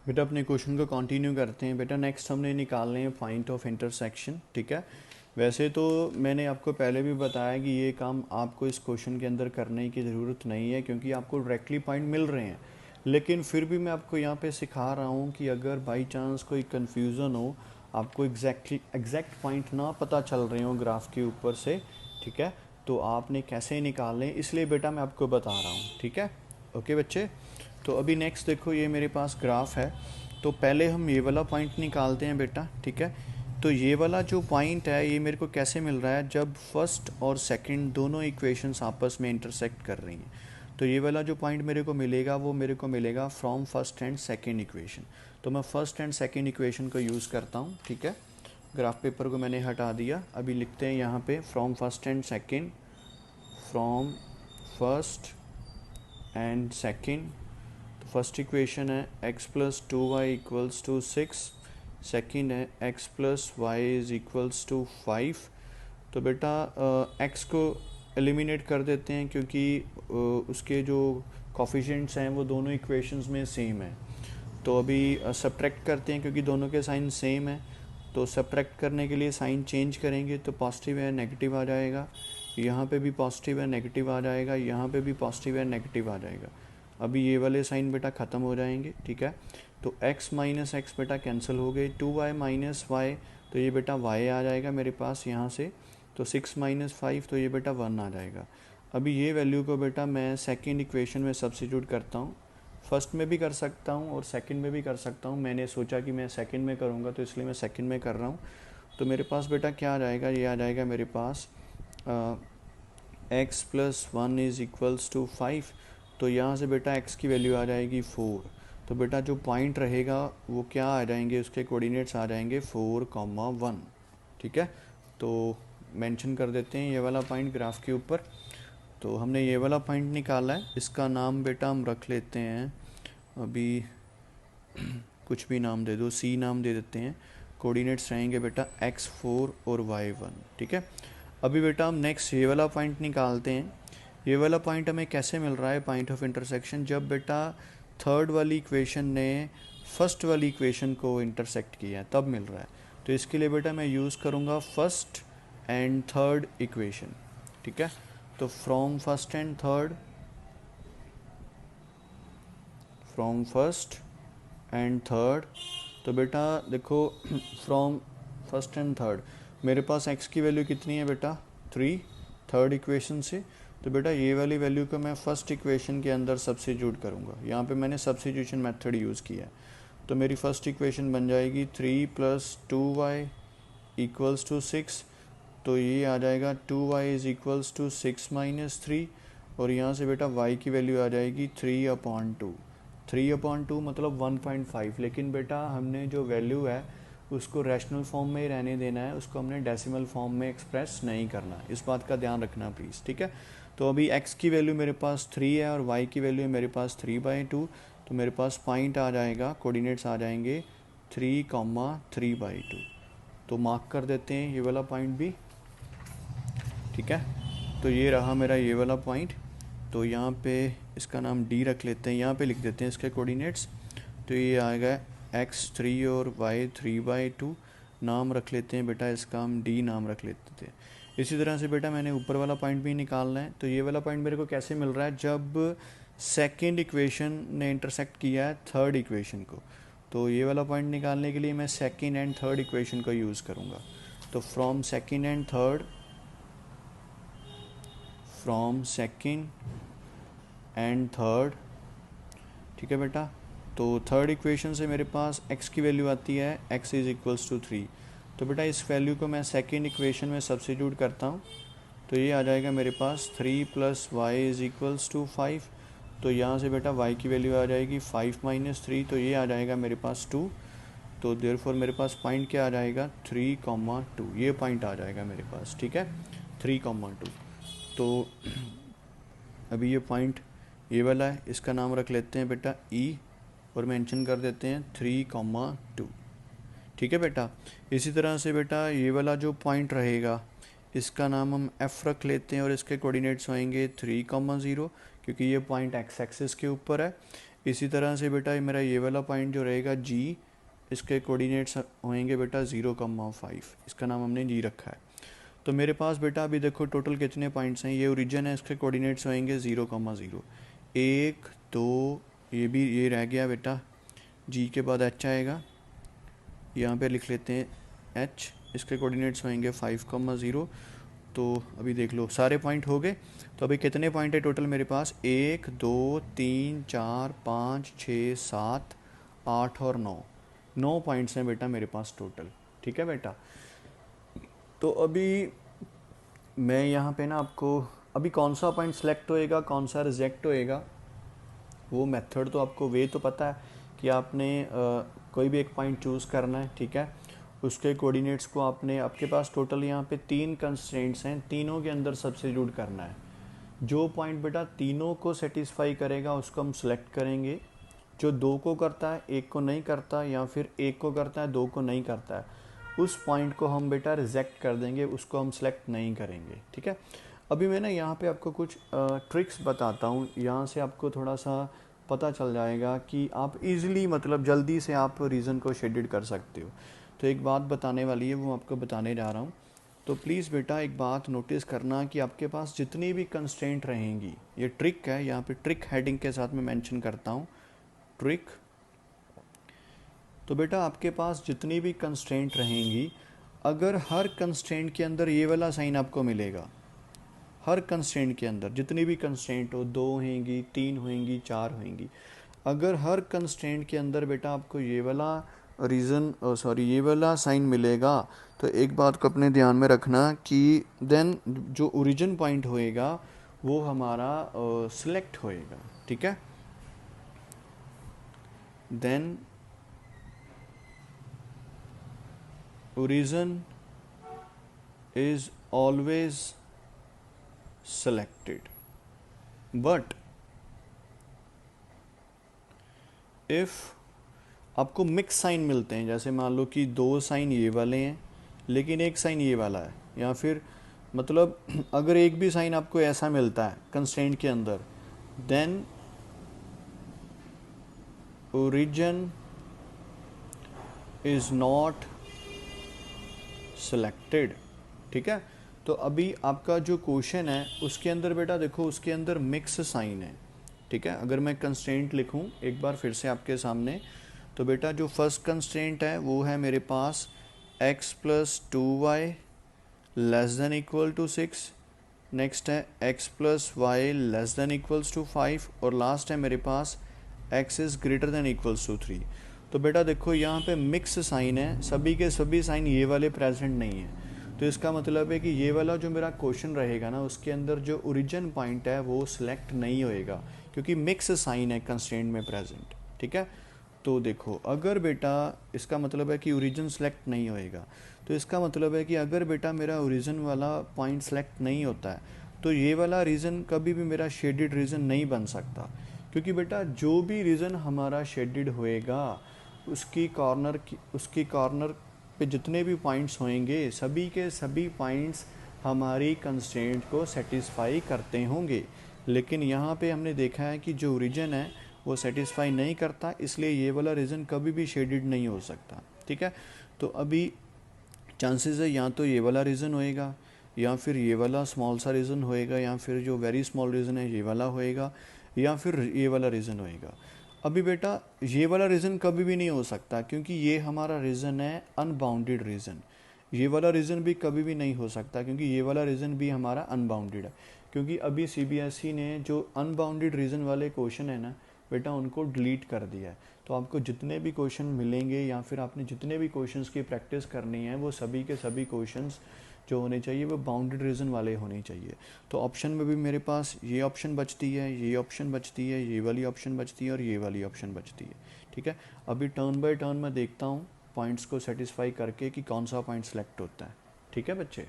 बेटा अपने क्वेश्चन को कंटिन्यू करते हैं। बेटा नेक्स्ट हमने निकालने हैं पॉइंट ऑफ इंटरसेक्शन। ठीक है, वैसे तो मैंने आपको पहले भी बताया कि ये काम आपको इस क्वेश्चन के अंदर करने की ज़रूरत नहीं है क्योंकि आपको डायरेक्टली पॉइंट मिल रहे हैं, लेकिन फिर भी मैं आपको यहाँ पे सिखा रहा हूँ कि अगर बाई चांस कोई कन्फ्यूज़न हो, आपको एग्जैक्ट पॉइंट ना पता चल रहे हो ग्राफ के ऊपर से, ठीक है, तो आपने कैसे निकालने, इसलिए बेटा मैं आपको बता रहा हूँ। ठीक है, ओके बच्चे। तो अभी नेक्स्ट देखो, ये मेरे पास ग्राफ है, तो पहले हम ये वाला पॉइंट निकालते हैं बेटा। ठीक है, तो ये वाला जो पॉइंट है ये मेरे को कैसे मिल रहा है, जब फर्स्ट और सेकंड दोनों इक्वेशंस आपस में इंटरसेक्ट कर रही हैं। तो ये वाला जो पॉइंट मेरे को मिलेगा वो मेरे को मिलेगा from first and second equation. तो मैं फर्स्ट एंड सेकंड इक्वेशन को यूज़ करता हूँ। ठीक है, ग्राफ पेपर को मैंने हटा दिया, अभी लिखते हैं यहाँ पे from first and second, from first and second. तो फर्स्ट इक्वेशन है x plus 2y equals to 6, second है x plus y is equals to 5। तो बेटा x को एलिमिनेट कर देते हैं क्योंकि उसके जो कॉफिशिएंट्स हैं वो दोनों इक्वेशंस में सेम है। तो अभी सब्ट्रैक्ट करते हैं क्योंकि दोनों के साइन सेम है, तो सब्ट्रैक्ट करने के लिए साइन चेंज करेंगे, तो पॉजिटिव है नेगेटिव आ जाएगा, यहाँ पे भी पॉजिटिव है नेगेटिव आ जाएगा, यहाँ पे भी पॉजिटिव है नेगेटिव आ जाएगा। अभी ये वाले साइन बेटा ख़त्म हो जाएंगे। ठीक है, तो x माइनस एक्स बेटा कैंसिल हो गए, 2y माइनस वाई, तो ये बेटा y आ जाएगा मेरे पास यहाँ से, तो 6 माइनस 5, तो ये बेटा 1 आ जाएगा। अभी ये वैल्यू को बेटा मैं सेकंड इक्वेशन में सब्स्टिट्यूट करता हूँ, फर्स्ट में भी कर सकता हूँ और सेकंड में भी कर सकता हूँ। मैंने सोचा कि मैं सेकंड में करूँगा तो इसलिए मैं सेकंड में कर रहा हूँ। तो मेरे पास बेटा क्या आ जाएगा, ये आ जाएगा मेरे पास x plus 1 is equals to 5। तो यहाँ से बेटा x की वैल्यू आ जाएगी 4। तो बेटा जो पॉइंट रहेगा वो क्या आ जाएंगे, उसके कोऑर्डिनेट्स आ जाएंगे 4,1। ठीक है, तो मेंशन कर देते हैं ये वाला पॉइंट ग्राफ के ऊपर। तो हमने ये वाला पॉइंट निकाला है, इसका नाम बेटा हम रख लेते हैं, अभी कुछ भी नाम दे दो, c नाम दे देते हैं। कोऑर्डिनेट्स रहेंगे बेटा x4 और y1। ठीक है, अभी बेटा हम नेक्स्ट ये वाला पॉइंट निकालते हैं। ये वाला पॉइंट हमें कैसे मिल रहा है, पॉइंट ऑफ इंटरसेक्शन, जब बेटा थर्ड वाली इक्वेशन ने फर्स्ट वाली इक्वेशन को इंटरसेक्ट किया है तब मिल रहा है। तो इसके लिए बेटा मैं यूज़ करूँगा फर्स्ट एंड थर्ड इक्वेशन। ठीक है, तो from first and third, from first and third, तो बेटा देखो फ्रॉम फर्स्ट एंड थर्ड मेरे पास x की वैल्यू कितनी है बेटा 3 थर्ड इक्वेशन से। तो बेटा ये वाली वैल्यू को मैं फर्स्ट इक्वेशन के अंदर सब्स्टिट्यूट करूँगा, यहाँ पे मैंने सब्स्टिट्यूशन मेथड यूज़ किया है। तो मेरी फर्स्ट इक्वेशन बन जाएगी 3 प्लस 2y इक्वल्स टू 6। तो ये आ जाएगा 2y is equals to 6 minus 3, और यहाँ से बेटा y की वैल्यू आ जाएगी 3/2। 3/2 मतलब 1.5, लेकिन बेटा हमने जो वैल्यू है उसको रैशनल फॉर्म में ही रहने देना है, उसको हमने डेसिमल फॉर्म में एक्सप्रेस नहीं करना, इस बात का ध्यान रखना प्लीज़। ठीक है, तो अभी x की वैल्यू मेरे पास 3 है और y की वैल्यू मेरे पास 3/2, तो मेरे पास पॉइंट आ जाएगा, कोऑर्डिनेट्स आ जाएंगे 3,3/2। तो मार्क कर देते हैं ये वाला पॉइंट भी। ठीक है, तो ये रहा मेरा ये वाला पॉइंट। तो यहाँ पे इसका नाम d रख लेते हैं, यहाँ पे लिख देते हैं इसके कोऑर्डिनेट्स। तो ये आएगा x3 और y3/2, नाम रख लेते हैं बेटा इसका हम d नाम रख लेते थे। इसी तरह से बेटा मैंने ऊपर वाला पॉइंट भी निकालना है। तो ये वाला पॉइंट मेरे को कैसे मिल रहा है, जब सेकेंड इक्वेशन ने इंटरसेक्ट किया है थर्ड इक्वेशन को। तो ये वाला पॉइंट निकालने के लिए मैं सेकेंड एंड थर्ड इक्वेशन का यूज़ करूँगा। तो from second and third, from second and third, ठीक है बेटा। तो थर्ड इक्वेशन से मेरे पास x की वैल्यू आती है x इज़ इक्वल्स टू 3। तो बेटा इस वैल्यू को मैं सेकेंड इक्वेशन में सब्स्टिट्यूट करता हूँ, तो ये आ जाएगा मेरे पास 3 plus y is equals to 5। तो यहाँ से बेटा y की वैल्यू आ जाएगी 5 माइनस 3, तो ये आ जाएगा मेरे पास 2। तो देयरफॉर मेरे पास पॉइंट क्या आ जाएगा 3,2, ये पॉइंट आ जाएगा मेरे पास। ठीक है, 3,2। तो अभी ये पॉइंट ये वाला है, इसका नाम रख लेते हैं बेटा E और मेंशन कर देते हैं 3,2। ठीक है बेटा, इसी तरह से बेटा ये वाला जो पॉइंट रहेगा इसका नाम हम F रख लेते हैं और इसके कोऑर्डिनेट्स होंगे 3,0, क्योंकि ये पॉइंट x एक्सिस के ऊपर है। इसी तरह से बेटा मेरा ये वाला पॉइंट जो रहेगा जी, इसके कोऑर्डिनेट्स होंगे बेटा 0,5, इसका नाम हमने जी रखा है। तो मेरे पास बेटा अभी देखो टोटल कितने पॉइंट्स हैं, ये ओरिजिन है, इसके कोऑर्डिनेट्स होंगे 0,0, 1 2, ये रह गया बेटा, जी के बाद एच आएगा, यहाँ पे लिख लेते हैं एच, इसके कोऑर्डिनेट्स होंगे 5,0। तो अभी देख लो सारे पॉइंट हो गए। तो अभी कितने पॉइंट है टोटल मेरे पास, 1 2 3 4 5 6 7 8 और 9 पॉइंट्स हैं बेटा मेरे पास टोटल। ठीक है बेटा, तो अभी मैं यहाँ पे ना आपको अभी कौन सा पॉइंट सेलेक्ट होएगा कौन सा रिजेक्ट होएगा, वो मेथड तो आपको वे तो पता है कि आपने कोई भी एक पॉइंट चूज़ करना है। ठीक है, उसके कोऑर्डिनेट्स को आपने, आपके पास टोटल यहाँ पे 3 कंस्ट्रेंट्स हैं, तीनों के अंदर सब्स्टिट्यूट करना है। जो पॉइंट बेटा तीनों को सेटिस्फाई करेगा उसको हम सेलेक्ट करेंगे, जो 2 को करता है 1 को नहीं करता, या फिर 1 को करता है 2 को नहीं करता है, उस पॉइंट को हम बेटा रिजेक्ट कर देंगे, उसको हम सेलेक्ट नहीं करेंगे। ठीक है, अभी मैं ना यहाँ पे आपको कुछ ट्रिक्स बताता हूँ, यहाँ से आपको थोड़ा सा पता चल जाएगा कि आप इजीली मतलब जल्दी से आप रीज़न को शेडेड कर सकते हो। तो एक बात बताने वाली है, वो आपको बताने जा रहा हूँ। तो प्लीज़ बेटा एक बात नोटिस करना कि आपके पास जितनी भी कंस्ट्रेंट रहेंगी, ये ट्रिक है, यहाँ पे ट्रिक हेडिंग के साथ मैं मेंशन करता हूँ, ट्रिक। तो बेटा आपके पास जितनी भी कंस्ट्रेंट रहेंगी, अगर हर कंस्ट्रेंट के अंदर ये वाला साइन आपको मिलेगा, हर कंस्ट्रेंट के अंदर जितनी भी कंस्ट्रेंट हो, 2 होंगी 3 होंगी 4 होंगी, अगर हर कंस्ट्रेंट के अंदर बेटा आपको ये वाला ये वाला साइन मिलेगा, तो एक बात को अपने ध्यान में रखना कि देन जो ओरिजिन पॉइंट होएगा वो हमारा सिलेक्ट होएगा। ठीक है, then origin is always selected, but if आपको मिक्स साइन मिलते हैं, जैसे मान लो कि 2 साइन ये वाले हैं लेकिन एक साइन ये वाला है, या फिर मतलब अगर एक भी साइन आपको ऐसा मिलता है कंस्ट्रेंट के अंदर, then origin is not selected। ठीक है, तो अभी आपका जो क्वेश्चन है उसके अंदर बेटा देखो, उसके अंदर मिक्स साइन है। ठीक है, अगर मैं कंस्ट्रेंट लिखूं एक बार फिर से आपके सामने, तो बेटा जो फर्स्ट कंस्ट्रेंट है वो है मेरे पास x + 2y < 6, नेक्स्ट है x + y < 5, और लास्ट है मेरे पास x is < 3। तो बेटा देखो यहाँ पे मिक्स साइन है, सभी के सभी साइन ये वाले प्रेजेंट नहीं है। तो इसका मतलब है कि ये वाला जो मेरा क्वेश्चन रहेगा ना, उसके अंदर जो ओरिजिन पॉइंट है वो सिलेक्ट नहीं होएगा, क्योंकि मिक्स साइन है कंस्ट्रेंट में प्रेजेंट। ठीक है, तो देखो अगर बेटा इसका मतलब है कि ओरिजिन सेलेक्ट नहीं होएगा, तो इसका मतलब है कि अगर बेटा मेरा ओरिजिन वाला पॉइंट सेलेक्ट नहीं होता है, तो ये वाला रीज़न कभी भी मेरा शेडेड रीज़न नहीं बन सकता, क्योंकि बेटा जो भी रीज़न हमारा शेडेड होएगा उसकी कॉर्नर पे जितने भी पॉइंट्स होंगे, सभी के सभी पॉइंट्स हमारी कंस्ट्रेंट को सेटिस्फाई करते होंगे। लेकिन यहाँ पे हमने देखा है कि जो ओरिजिन है वो सेटिस्फाई नहीं करता, इसलिए ये वाला रीज़न कभी भी शेडेड नहीं हो सकता। ठीक है, तो अभी चांसेस है या तो ये वाला रीज़न होएगा, या फिर ये वाला स्मॉल सा रीज़न होएगा, या फिर जो वेरी स्मॉल रीज़न है ये वाला होएगा, या फिर ये वाला रीज़न होएगा। अभी बेटा ये वाला रीज़न कभी भी नहीं हो सकता, क्योंकि ये हमारा रीज़न है अनबाउंडेड रीज़न। ये वाला रीज़न भी कभी भी नहीं हो सकता, क्योंकि ये वाला रीज़न भी हमारा अनबाउंडेड है। क्योंकि अभी सीबीएसई ने जो अनबाउंडेड रीज़न वाले क्वेश्चन है ना बेटा, उनको डिलीट कर दिया है। तो आपको जितने भी क्वेश्चन मिलेंगे, या फिर आपने जितने भी क्वेश्चंस की प्रैक्टिस करनी है, वो सभी के सभी क्वेश्चंस जो होने चाहिए वो बाउंडेड रीजन वाले होने चाहिए। तो ऑप्शन में भी मेरे पास ये ऑप्शन बचती है, ये ऑप्शन बचती है, ये वाली ऑप्शन बचती है, और ये वाली ऑप्शन बचती है। ठीक है, अभी टर्न बाय टर्न मैं देखता हूँ पॉइंट्स को सेटिस्फाई करके कि कौन सा पॉइंट सेलेक्ट होता है। ठीक है बच्चे।